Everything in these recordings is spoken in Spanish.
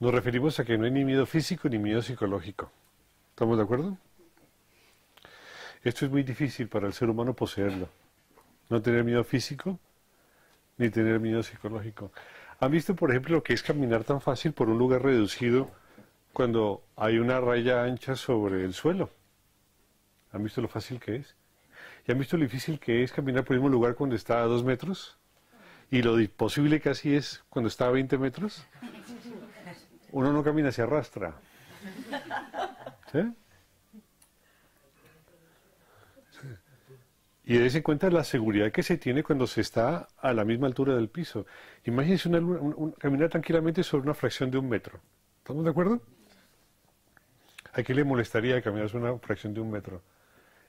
Nos referimos a que no hay ni miedo físico ni miedo psicológico. ¿Estamos de acuerdo? Esto es muy difícil para el ser humano poseerlo. No tener miedo físico ni tener miedo psicológico. ¿Han visto, por ejemplo, lo que es caminar tan fácil por un lugar reducido cuando hay una raya ancha sobre el suelo? ¿Han visto lo fácil que es? ¿Y han visto lo difícil que es caminar por el mismo lugar cuando está a 2 metros? ¿Y lo imposible casi es cuando está a 20 metros? Uno no camina, se arrastra. ¿Sí? Sí. Y dése cuenta de la seguridad que se tiene cuando se está a la misma altura del piso. Imagínense caminar tranquilamente sobre una fracción de 1 metro. ¿Estamos de acuerdo? ¿A qué le molestaría caminar sobre una fracción de 1 metro?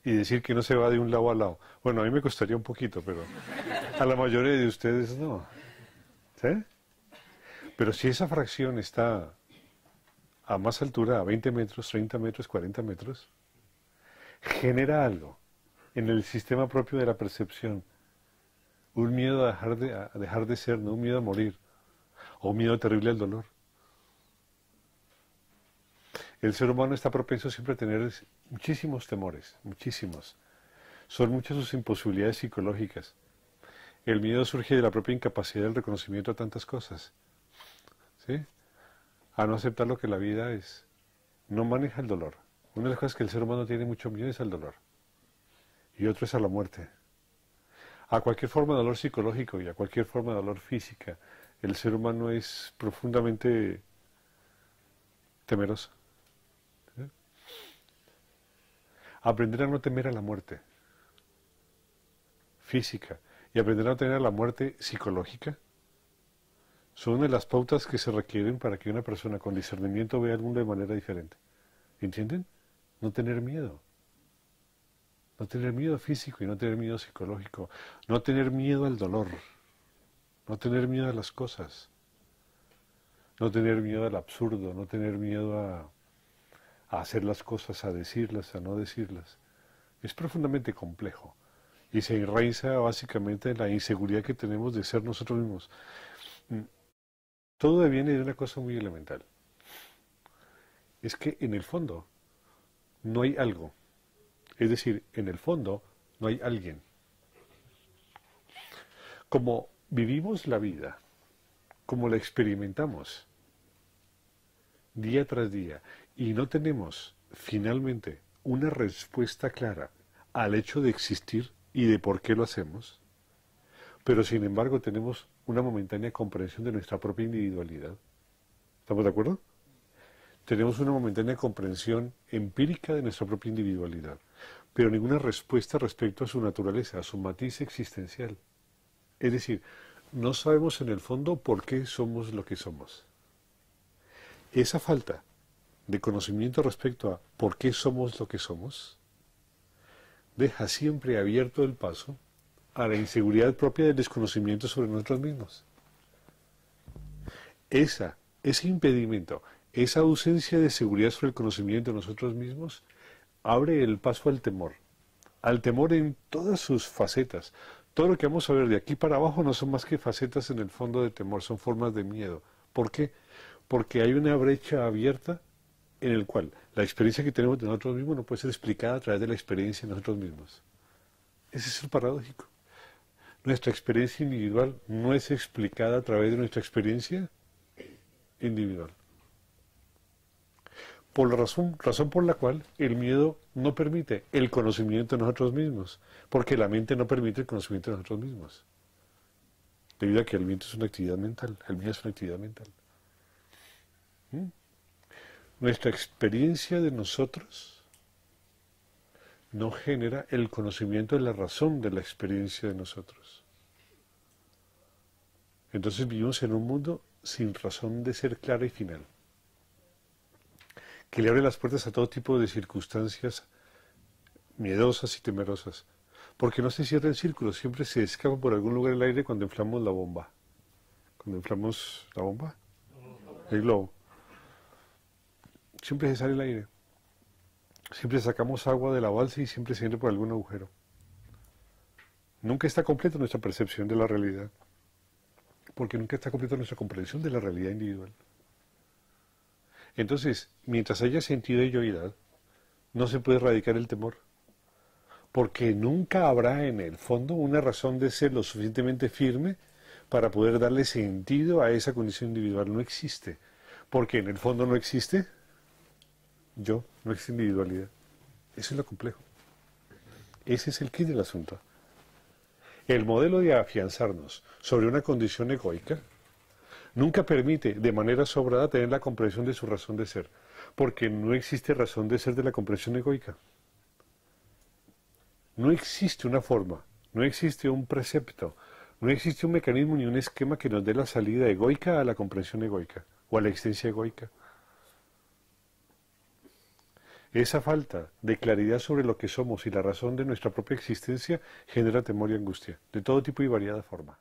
Y decir que no se va de un lado a lado. Bueno, a mí me costaría un poquito, pero a la mayoría de ustedes no. ¿Sí? Pero si esa fracción está a más altura, a 20 metros, 30 metros, 40 metros, genera algo en el sistema propio de la percepción. Un miedo a dejar de ser, no un miedo a morir, o un miedo terrible al dolor. El ser humano está propenso siempre a tener muchísimos temores, muchísimos. Son muchas sus imposibilidades psicológicas. El miedo surge de la propia incapacidad del reconocimiento a tantas cosas. ¿Sí? A no aceptar lo que la vida es. No maneja el dolor. Una de las cosas que el ser humano tiene mucho miedo es al dolor. Y otro es a la muerte. A cualquier forma de dolor psicológico y a cualquier forma de dolor física, el ser humano es profundamente temeroso. ¿Sí? Aprender a no temer a la muerte física y aprender a no temer a la muerte psicológica son una de las pautas que se requieren para que una persona con discernimiento vea el mundo de manera diferente. ¿Entienden? No tener miedo. No tener miedo físico y no tener miedo psicológico. No tener miedo al dolor. No tener miedo a las cosas. No tener miedo al absurdo. No tener miedo a hacer las cosas, a decirlas, a no decirlas. Es profundamente complejo. Y se enraiza básicamente en la inseguridad que tenemos de ser nosotros mismos. Todo viene de una cosa muy elemental. Es que en el fondo no hay algo. Es decir, en el fondo no hay alguien. Como vivimos la vida, como la experimentamos día tras día, y no tenemos finalmente una respuesta clara al hecho de existir y de por qué lo hacemos, pero sin embargo tenemos una momentánea comprensión de nuestra propia individualidad. ¿Estamos de acuerdo? Tenemos una momentánea comprensión empírica de nuestra propia individualidad, pero ninguna respuesta respecto a su naturaleza, a su matiz existencial. Es decir, no sabemos en el fondo por qué somos lo que somos. Esa falta de conocimiento respecto a por qué somos lo que somos deja siempre abierto el paso a la inseguridad propia del desconocimiento sobre nosotros mismos. Ese impedimento, esa ausencia de seguridad sobre el conocimiento de nosotros mismos, abre el paso al temor en todas sus facetas. Todo lo que vamos a ver de aquí para abajo no son más que facetas en el fondo de temor, son formas de miedo. ¿Por qué? Porque hay una brecha abierta en la cual la experiencia que tenemos de nosotros mismos no puede ser explicada a través de la experiencia de nosotros mismos. Ese es el paradójico. Nuestra experiencia individual no es explicada a través de nuestra experiencia individual. Por la razón por la cual el miedo no permite el conocimiento de nosotros mismos, porque la mente no permite el conocimiento de nosotros mismos. Debido a que el miedo es una actividad mental, el miedo es una actividad mental. Nuestra experiencia de nosotros no genera el conocimiento de la razón de la experiencia de nosotros. Entonces vivimos en un mundo sin razón de ser clara y final, que le abre las puertas a todo tipo de circunstancias miedosas y temerosas, porque no se cierra en círculos, siempre se escapa por algún lugar el aire cuando inflamos la bomba. Cuando inflamos la bomba, el globo, siempre se sale el aire. Siempre sacamos agua de la balsa y siempre se entra por algún agujero. Nunca está completa nuestra percepción de la realidad, porque nunca está completa nuestra comprensión de la realidad individual. Entonces, mientras haya sentido de yoidad, no se puede erradicar el temor, porque nunca habrá en el fondo una razón de ser lo suficientemente firme para poder darle sentido a esa condición individual. No existe, porque en el fondo no existe yo, no existe individualidad. Eso es lo complejo. Ese es el quid del asunto. El modelo de afianzarnos sobre una condición egoica nunca permite de manera sobrada tener la comprensión de su razón de ser, porque no existe razón de ser de la comprensión egoica. No existe una forma, no existe un precepto, no existe un mecanismo ni un esquema que nos dé la salida egoica a la comprensión egoica o a la existencia egoica. Esa falta de claridad sobre lo que somos y la razón de nuestra propia existencia genera temor y angustia, de todo tipo y variada forma.